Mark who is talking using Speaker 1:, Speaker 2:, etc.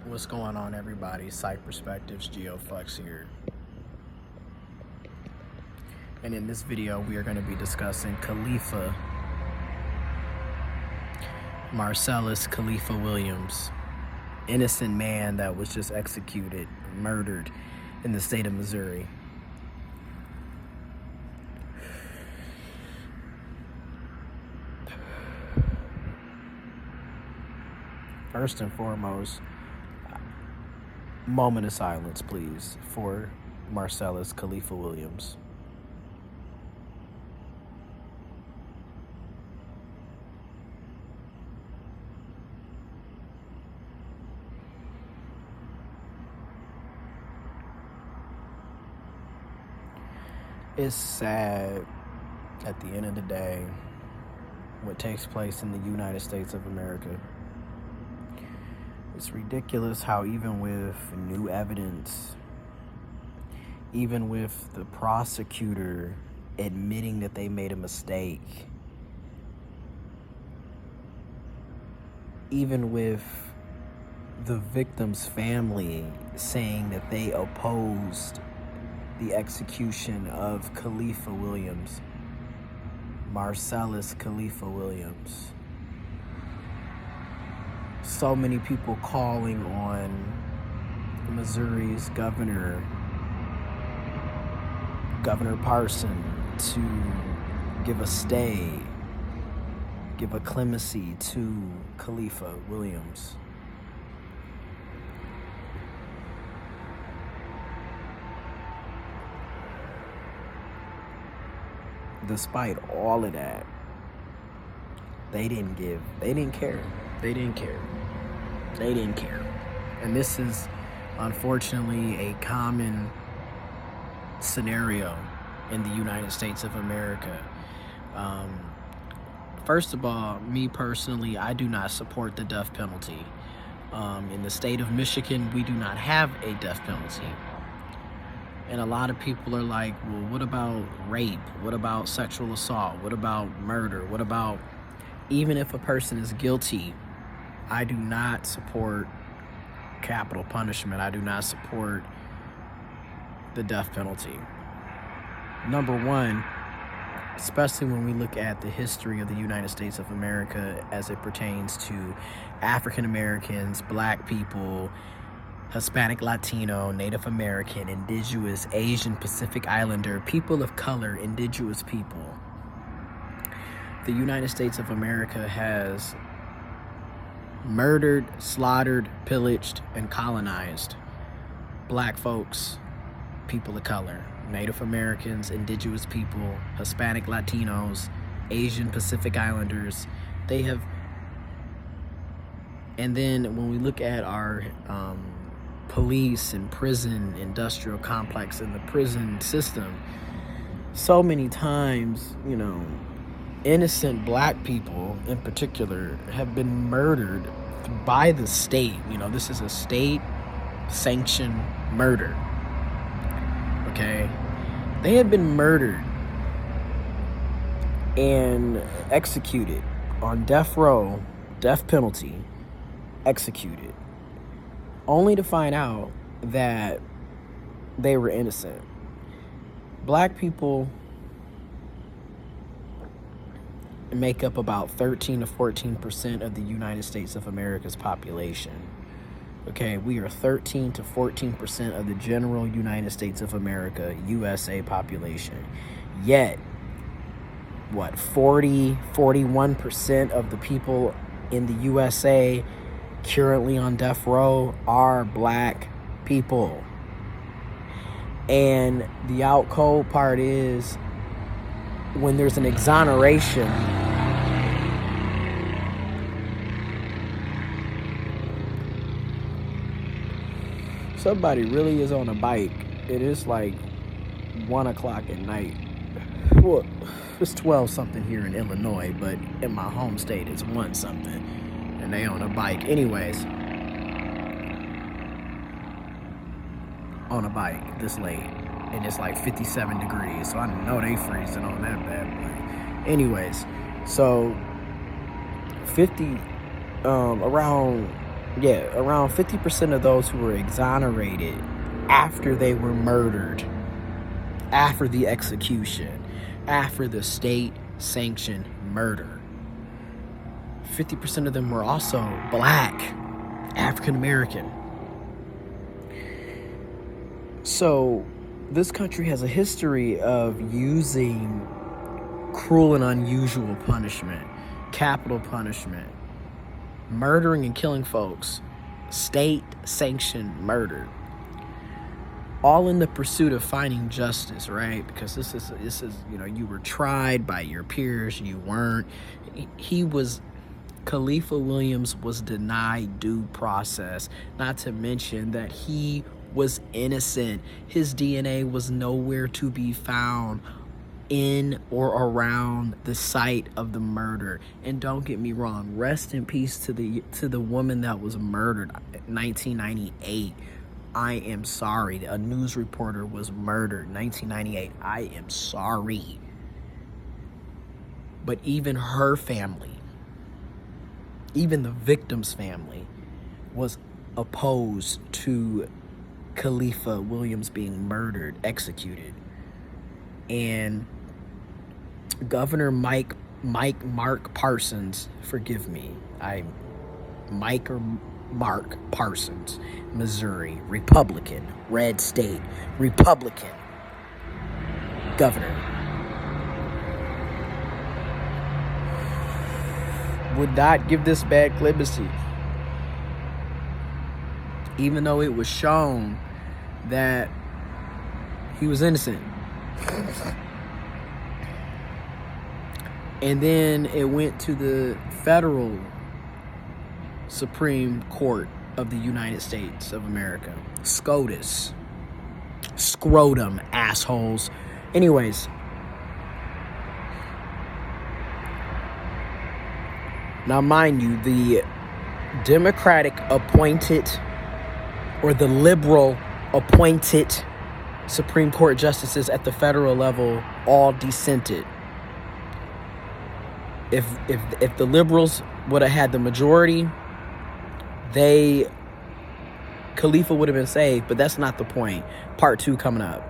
Speaker 1: What's going on, everybody? Psych Perspectives, GeoFlex here. And in this video, we are going to be discussing Khaliifa, Marcellus Khaliifa Williams, innocent man that was just executed, murdered in the state of Missouri. First and foremost, moment of silence, please, for Marcellus Khaliifa Williams. It's sad, at the end of the day, what takes place in the United States of America. It's ridiculous how even with new evidence, even with the prosecutor admitting that they made a mistake, even with the victim's family saying that they opposed the execution of Khaliifa Williams, Marcellus Khaliifa Williams. So many people calling on Missouri's Governor Parson, to give a stay, give a clemency to Khaliifa Williams. Despite all of that, they didn't care. And this is unfortunately a common scenario in the United States of America. First of all, me personally, I do not support the death penalty. In the state of Michigan, we do not have a death penalty. And a lot of people are like, well, what about rape? What about sexual assault? What about murder? What about, even if a person is guilty, I do not support capital punishment. I do not support the death penalty. Number one, especially when we look at the history of the United States of America as it pertains to African Americans, Black people, Hispanic, Latino, Native American, Indigenous, Asian, Pacific Islander, people of color, indigenous people. The United States of America has murdered, slaughtered, pillaged, and colonized Black folks, people of color, Native Americans, indigenous people, Hispanic, Latinos, Asian, Pacific Islanders. They have, and then when we look at our police and prison industrial complex and the prison system, so many times, innocent Black people in particular have been murdered by the state. This is a state-sanctioned murder. Okay? They have been murdered and executed on death row, death penalty, executed, only to find out that they were innocent. Black people make up about 13 to 14% of the United States of America's population. Okay, we are 13 to 14% of the general United States of America, USA population. Yet, 41% of the people in the USA currently on death row are Black people. And the out cold part is, when there's an exoneration, somebody really is on a bike. It is like 1 o'clock at night. Well, it's 12 something here in Illinois, but in my home state it's 1 something, and they on a bike. Anyways, on a bike this late, and it's like 57 degrees, so I know they freezing on that bad boy. Anyways, so around Yeah, around 50% of those who were exonerated after they were murdered, after the execution, after the state-sanctioned murder, 50% of them were also black, African American. So this country has a history of using cruel and unusual punishment, capital punishment, murdering and killing folks, state-sanctioned murder, all in the pursuit of finding justice, right? Because this is you were tried by your peers, you weren't. Khalifa Williams was denied due process, not to mention that he was innocent. His DNA was nowhere to be found in or around the site of the murder. And don't get me wrong, rest in peace to the woman that was murdered in 1998. I am sorry. A news reporter was murdered in 1998. I am sorry. But even her family, even the victim's family, was opposed to Khalifa Williams being murdered, executed. And Governor Mark Parsons, forgive me, Mark Parsons, Missouri, Republican, red state, Republican governor, would not give this bad clemency, even though it was shown that he was innocent. And then it went to the federal Supreme Court of the United States of America. SCOTUS. Scrotum, assholes. Anyways. Now, mind you, the Democratic appointed or the liberal appointed Supreme Court justices at the federal level all dissented. If the liberals would have had the majority, Khalifa would have been saved, but that's not the point. Part 2 coming up.